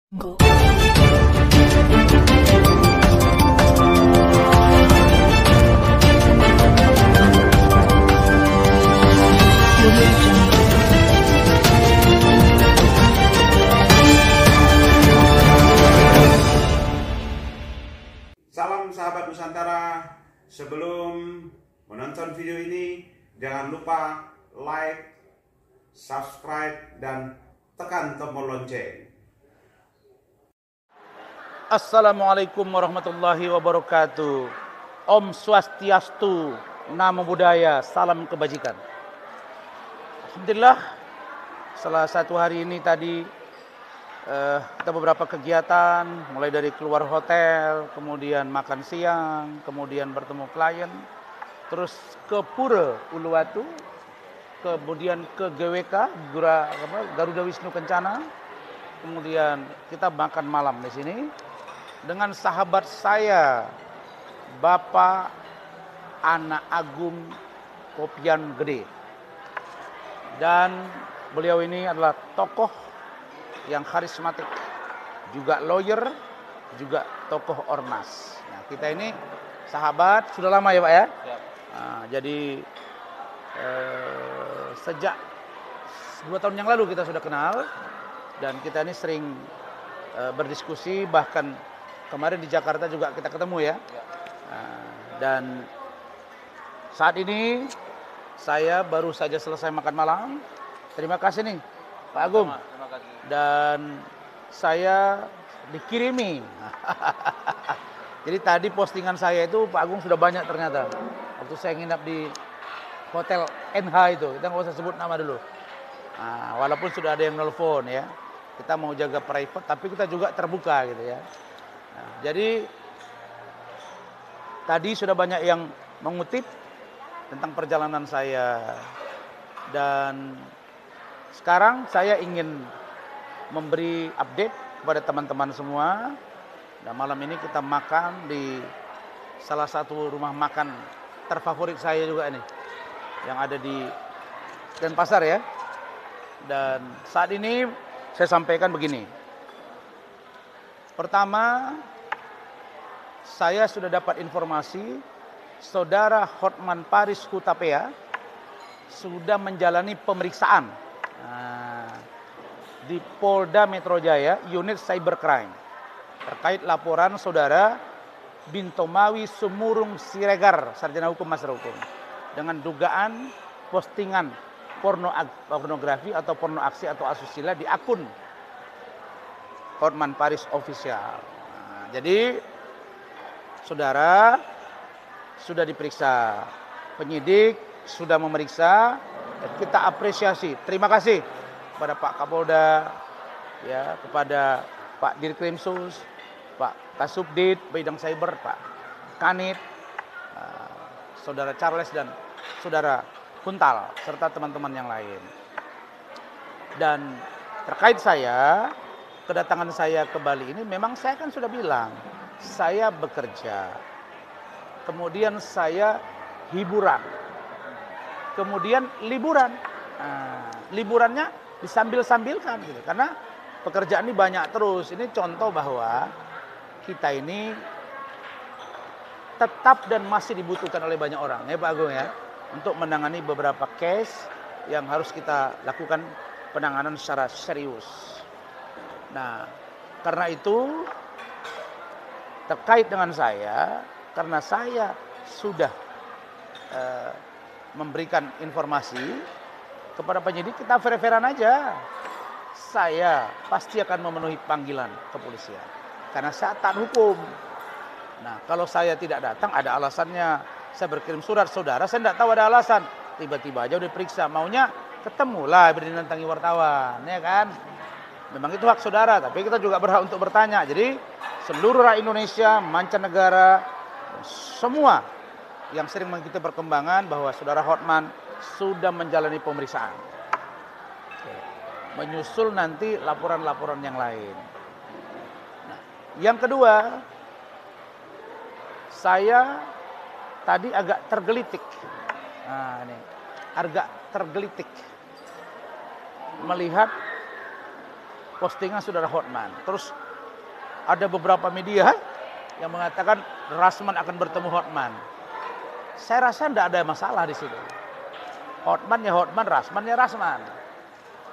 Go. Salam sahabat Nusantara. Sebelum menonton video ini, jangan lupa like, subscribe, dan tekan tombol lonceng. Assalamualaikum warahmatullahi wabarakatuh. Om Swastiastu, Namo Buddhaya, salam kebajikan. Alhamdulillah, salah satu hari ini tadi kita beberapa kegiatan, mulai dari keluar hotel, kemudian makan siang, kemudian bertemu klien, terus ke Pura Uluwatu, kemudian ke GWK, Garuda Wisnu Kencana, kemudian kita makan malam di sini dengan sahabat saya, Bapak Anak Agung Kopian Gede. Dan beliau ini adalah tokoh yang karismatik, juga lawyer, juga tokoh ormas. Nah, kita ini sahabat sudah lama ya Pak ya? Nah, jadi sejak 2 tahun yang lalu kita sudah kenal, dan kita ini sering berdiskusi, bahkan kemarin di Jakarta juga kita ketemu ya. Dan saat ini saya baru saja selesai makan malam. Terima kasih nih Pak Agung. Terima kasih. Dan saya dikirimi. Jadi tadi postingan saya itu Pak Agung sudah banyak ternyata. Waktu saya nginap di Hotel NH itu, kita nggak usah sebut nama dulu. Nah, walaupun sudah ada yang nelpon ya, kita mau jaga private, tapi kita juga terbuka gitu ya. Nah, jadi tadi sudah banyak yang mengutip tentang perjalanan saya, dan sekarang saya ingin memberi update kepada teman-teman semua. Dan malam ini kita makan di salah satu rumah makan terfavorit saya juga nih, yang ada di Denpasar ya. Dan saat ini saya sampaikan begini. Pertama, saya sudah dapat informasi Saudara Hotman Paris Hutapea sudah menjalani pemeriksaan di Polda Metro Jaya, unit cybercrime, terkait laporan saudara Bintomawi Sumurung Siregar, sarjana hukum, master hukum, dengan dugaan postingan pornografi atau porno aksi atau asusila di akun Hotman Paris Official. Nah, jadi saudara sudah diperiksa, penyidik sudah memeriksa, dan kita apresiasi. Terima kasih kepada Pak Kapolda, ya, kepada Pak Dirkrimsus, Pak Kasubdit Bidang Cyber, Pak Kanit, Saudara Charles dan Saudara Kuntal, serta teman-teman yang lain. Dan terkait saya, kedatangan saya ke Bali ini, memang saya kan sudah bilang, saya bekerja, kemudian saya hiburan, kemudian liburan. Liburannya disambil-sambilkan gitu, karena pekerjaan ini banyak terus. Ini contoh bahwa kita ini tetap dan masih dibutuhkan oleh banyak orang ya Pak Agung ya, untuk menangani beberapa case yang harus kita lakukan penanganan secara serius. Nah, karena itu terkait dengan saya, karena saya sudah memberikan informasi kepada penyidik, kita fair-fairan aja. Saya pasti akan memenuhi panggilan kepolisian karena saya taat hukum. Nah, kalau saya tidak datang ada alasannya. Saya berkirim surat saudara, saya tidak tahu ada alasan. Tiba-tiba aja udah periksa, maunya ketemulah berdinantangi wartawan, ya kan? Memang itu hak saudara, tapi kita juga berhak untuk bertanya. Jadi seluruh rakyat Indonesia, mancanegara, semua yang sering mengikuti perkembangan bahwa saudara Hotman sudah menjalani pemeriksaan. Menyusul nanti laporan-laporan yang lain. Nah, yang kedua, saya tadi agak tergelitik. Nah, ini agak tergelitik melihat postingan saudara Hotman. Terus ada beberapa media yang mengatakan Rasman akan bertemu Hotman. Saya rasa tidak ada masalah di situ. Hotman ya Hotman, Rasman ya Rasman.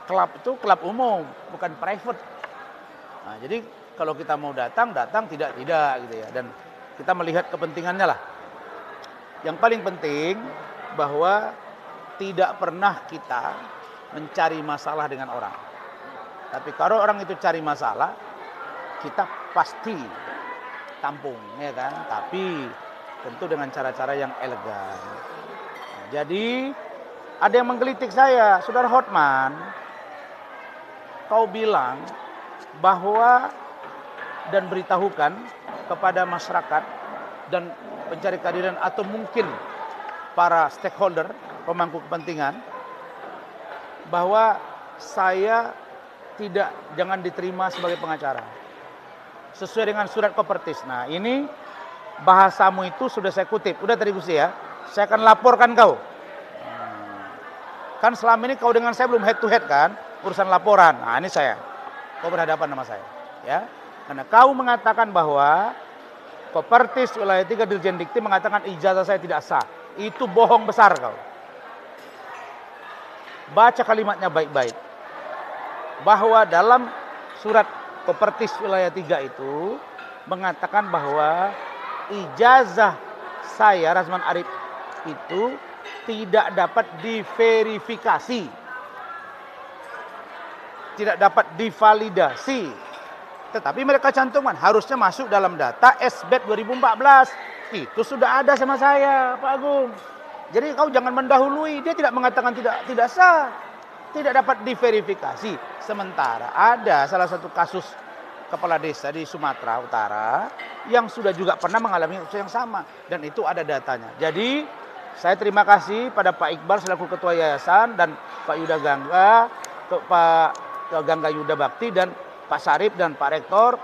Klub itu klub umum, bukan private. Nah, jadi kalau kita mau datang tidak gitu ya. Dan kita melihat kepentingannya lah. Yang paling penting bahwa tidak pernah kita mencari masalah dengan orang. Tapi kalau orang itu cari masalah, kita pasti tampung, ya kan? Tapi tentu dengan cara-cara yang elegan. Jadi ada yang menggelitik saya, saudara Hotman, kau bilang bahwa dan beritahukan kepada masyarakat dan pencari keadilan atau mungkin para stakeholder, pemangku kepentingan, bahwa saya jangan diterima sebagai pengacara sesuai dengan surat Kopertis. Nah, ini bahasamu itu sudah saya kutip, udah tadi Gusti ya. Saya akan laporkan kau. Kan selama ini kau dengan saya belum head to head kan, urusan laporan. Nah, ini saya. Kau berhadapan sama saya, ya. Karena kau mengatakan bahwa Kopertis wilayah 3 Dirjen Dikti mengatakan ijazah saya tidak sah. Itu bohong besar kau. Baca kalimatnya baik-baik. Bahwa dalam surat Kopertis wilayah 3 itu mengatakan bahwa ijazah saya Rasman Arif itu tidak dapat diverifikasi. Tidak dapat divalidasi. Tetapi mereka cantumkan harusnya masuk dalam data SBET 2014. Itu sudah ada sama saya, Pak Agung. Jadi kau jangan mendahului, dia tidak mengatakan tidak sah. Tidak dapat diverifikasi. Sementara ada salah satu kasus kepala desa di Sumatera Utara yang sudah juga pernah mengalami kasus yang sama dan itu ada datanya. Jadi saya terima kasih pada Pak Iqbal selaku ketua yayasan dan Pak Yuda Gangga, Pak Gangga Yuda Bakti dan Pak Sarip dan Pak Rektor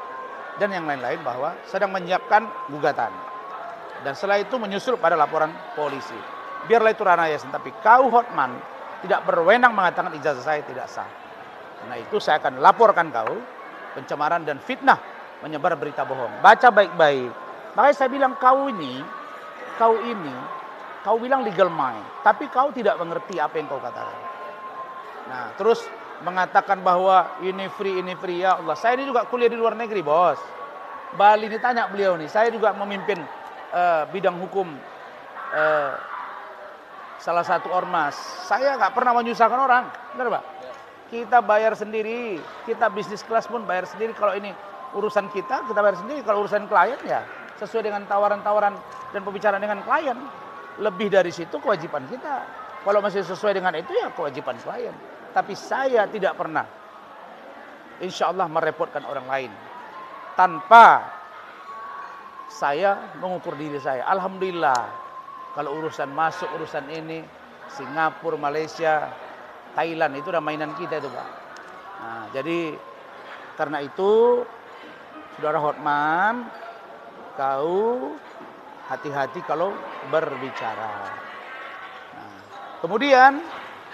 dan yang lain-lain bahwa sedang menyiapkan gugatan. Dan setelah itu menyusul pada laporan polisi. Biarlah itu ranah yayasan, tapi kau Hotman tidak berwenang mengatakan ijazah saya tidak sah. Nah itu saya akan laporkan kau pencemaran dan fitnah, menyebar berita bohong. Baca baik-baik. Makanya saya bilang kau bilang legal mind, tapi kau tidak mengerti apa yang kau katakan. Nah terus mengatakan bahwa ini free ya Allah. Saya ini juga kuliah di luar negeri bos. Bali ini tanya beliau nih. Saya juga memimpin bidang hukum salah satu ormas. Saya nggak pernah menyusahkan orang, benar Pak? Kita bayar sendiri, kita bisnis kelas pun bayar sendiri. Kalau ini urusan kita bayar sendiri. Kalau urusan klien ya sesuai dengan tawaran-tawaran dan pembicaraan dengan klien. Lebih dari situ kewajiban kita. Kalau masih sesuai dengan itu ya kewajiban klien. Tapi saya tidak pernah, insya Allah merepotkan orang lain tanpa saya mengukur diri saya. Alhamdulillah, kalau urusan masuk, urusan ini, Singapura, Malaysia, Thailand, itu udah mainan kita itu Pak. Nah, jadi karena itu, saudara Hotman, kau hati-hati kalau berbicara. Nah, kemudian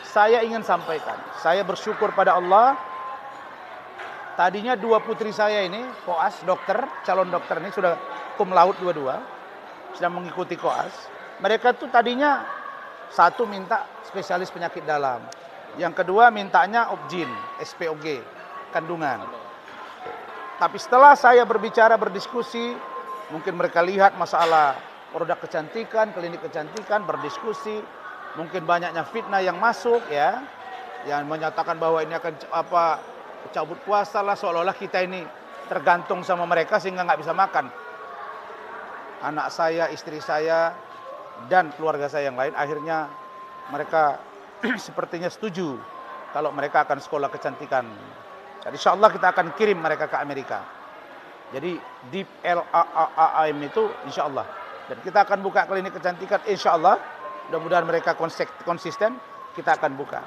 saya ingin sampaikan, saya bersyukur pada Allah. Tadinya dua putri saya ini, koas, dokter, calon dokter ini sudah cum laude dua-dua, sedang mengikuti koas. Mereka tuh tadinya satu minta spesialis penyakit dalam, yang kedua mintanya obgyn, SPOG, kandungan. Tapi setelah saya berbicara, berdiskusi, mungkin mereka lihat masalah produk kecantikan, klinik kecantikan, berdiskusi. Mungkin banyaknya fitnah yang masuk ya, yang menyatakan bahwa ini akan cabut puasa lah, seolah-olah kita ini tergantung sama mereka sehingga nggak bisa makan. Anak saya, istri saya, dan keluarga saya yang lain akhirnya mereka sepertinya setuju kalau mereka akan sekolah kecantikan. Dan insya Allah kita akan kirim mereka ke Amerika. Jadi Deep LAAM itu insya Allah. Dan kita akan buka klinik kecantikan insya Allah. Mudah-mudahan mereka konsisten, kita akan buka.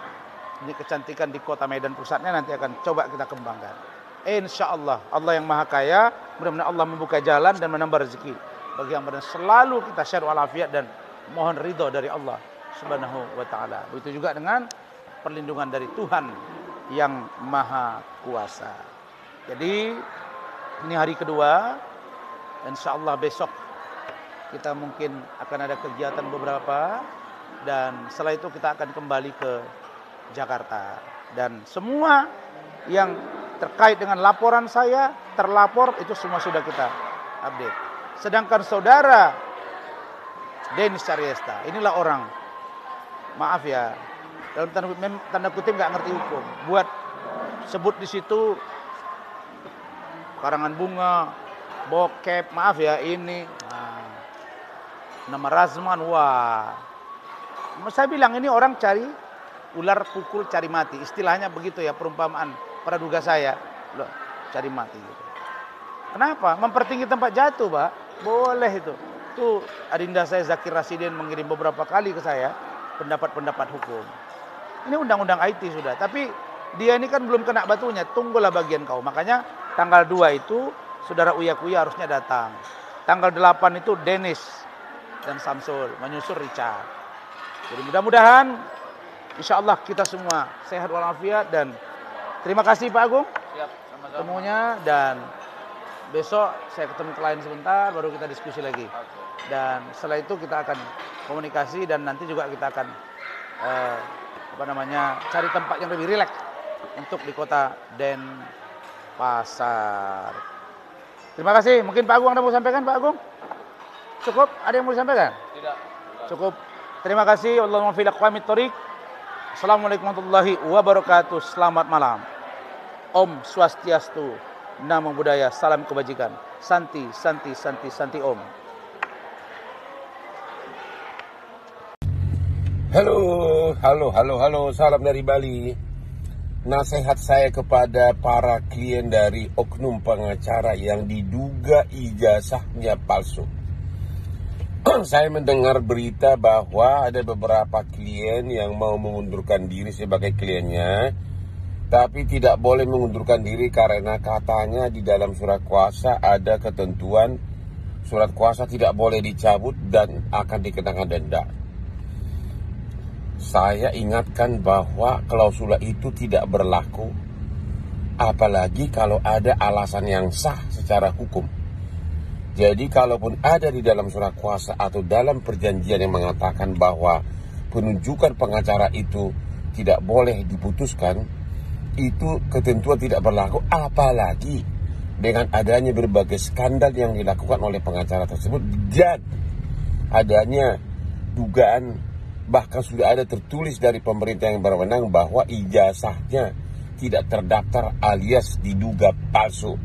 Ini kecantikan di kota Medan pusatnya nanti akan coba kita kembangkan. Insya Allah, Allah yang maha kaya, mudah-mudahan Allah membuka jalan dan menambah rezeki. Bagi yang benar selalu kita share walafiat dan mohon ridho dari Allah Subhanahu wa ta'ala. Begitu juga dengan perlindungan dari Tuhan yang maha kuasa. Jadi ini hari kedua, insya Allah besok kita mungkin akan ada kegiatan beberapa, dan setelah itu kita akan kembali ke Jakarta. Dan semua yang terkait dengan laporan saya, terlapor, itu semua sudah kita update. Sedangkan saudara Dennis Caryesta, inilah orang, maaf ya, dalam tanda kutip nggak ngerti hukum. Buat sebut di situ karangan bunga, bokep, maaf ya, ini nama Razman, wah. Saya bilang ini orang cari ular pukul cari mati, istilahnya begitu ya, perumpamaan praduga saya, loh, cari mati gitu. Kenapa? Mempertinggi tempat jatuh, Pak. Boleh itu. Itu adinda saya Zakir Rasidin mengirim beberapa kali ke saya pendapat-pendapat hukum. Ini undang-undang IT sudah, tapi dia ini kan belum kena batunya, tunggulah bagian kau. Makanya tanggal 2 itu saudara Uya-Kuya harusnya datang. Tanggal 8 itu Dennis dan Samsul, menyusul Richard. Jadi mudah-mudahan insya Allah kita semua sehat walafiat, dan terima kasih Pak Agung. Siap, sama-sama. Ketemunya, dan besok saya ketemu klien sebentar, baru kita diskusi lagi. Dan setelah itu kita akan komunikasi, dan nanti juga kita akan cari tempat yang lebih rileks untuk di kota Denpasar. Terima kasih. Mungkin Pak Agung ada mau sampaikan, Pak Agung? Cukup? Ada yang mau disampaikan? Tidak. Cukup. Terima kasih. Allahumma fi aqwamit thoriq. Assalamualaikum warahmatullahi wabarakatuh. Selamat malam. Om Swastiastu. Namo Buddhaya. Salam kebajikan. Santi, santi, santi, santi Om. Halo, salam dari Bali. Nasihat saya kepada para klien dari oknum pengacara yang diduga ijazahnya palsu. Saya mendengar berita bahwa ada beberapa klien yang mau mengundurkan diri sebagai kliennya, tapi tidak boleh mengundurkan diri karena katanya di dalam surat kuasa ada ketentuan surat kuasa tidak boleh dicabut dan akan dikenakan denda. Saya ingatkan bahwa klausula itu tidak berlaku, apalagi kalau ada alasan yang sah secara hukum. Jadi kalaupun ada di dalam surat kuasa atau dalam perjanjian yang mengatakan bahwa penunjukan pengacara itu tidak boleh diputuskan, itu ketentuan tidak berlaku, apalagi dengan adanya berbagai skandal yang dilakukan oleh pengacara tersebut dan adanya dugaan, bahkan sudah ada tertulis dari pemerintah yang berwenang bahwa ijazahnya tidak terdaftar alias diduga palsu.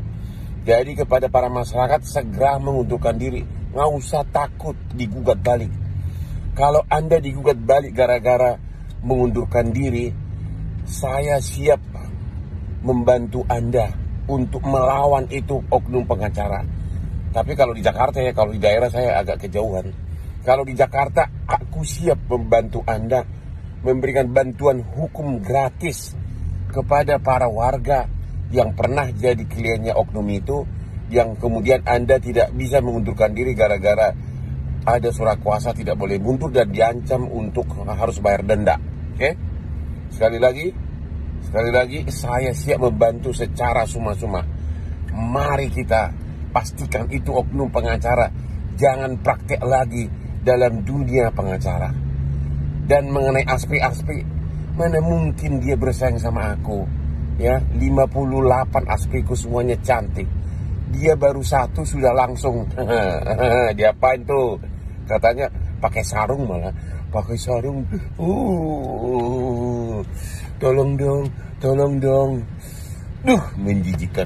Jadi kepada para masyarakat, segera mengundurkan diri. Nggak usah takut digugat balik. Kalau Anda digugat balik gara-gara mengundurkan diri, saya siap membantu Anda untuk melawan itu oknum pengacara. Tapi kalau di Jakarta ya, kalau di daerah saya agak kejauhan. Kalau di Jakarta, aku siap membantu Anda memberikan bantuan hukum gratis kepada para warga yang pernah jadi kliennya oknum itu, yang kemudian Anda tidak bisa mengundurkan diri gara-gara ada surat kuasa tidak boleh mundur dan diancam untuk harus bayar denda. Oke? Sekali lagi saya siap membantu secara suma-suma. Mari kita pastikan itu oknum pengacara jangan praktek lagi dalam dunia pengacara. Dan mengenai aspek-aspek, mana mungkin dia bersaing sama aku? Ya, 58 aspekku semuanya cantik. Dia baru satu sudah langsung diapain tuh? Katanya pakai sarung, malah pakai sarung. Tolong dong. Duh, menjijikan.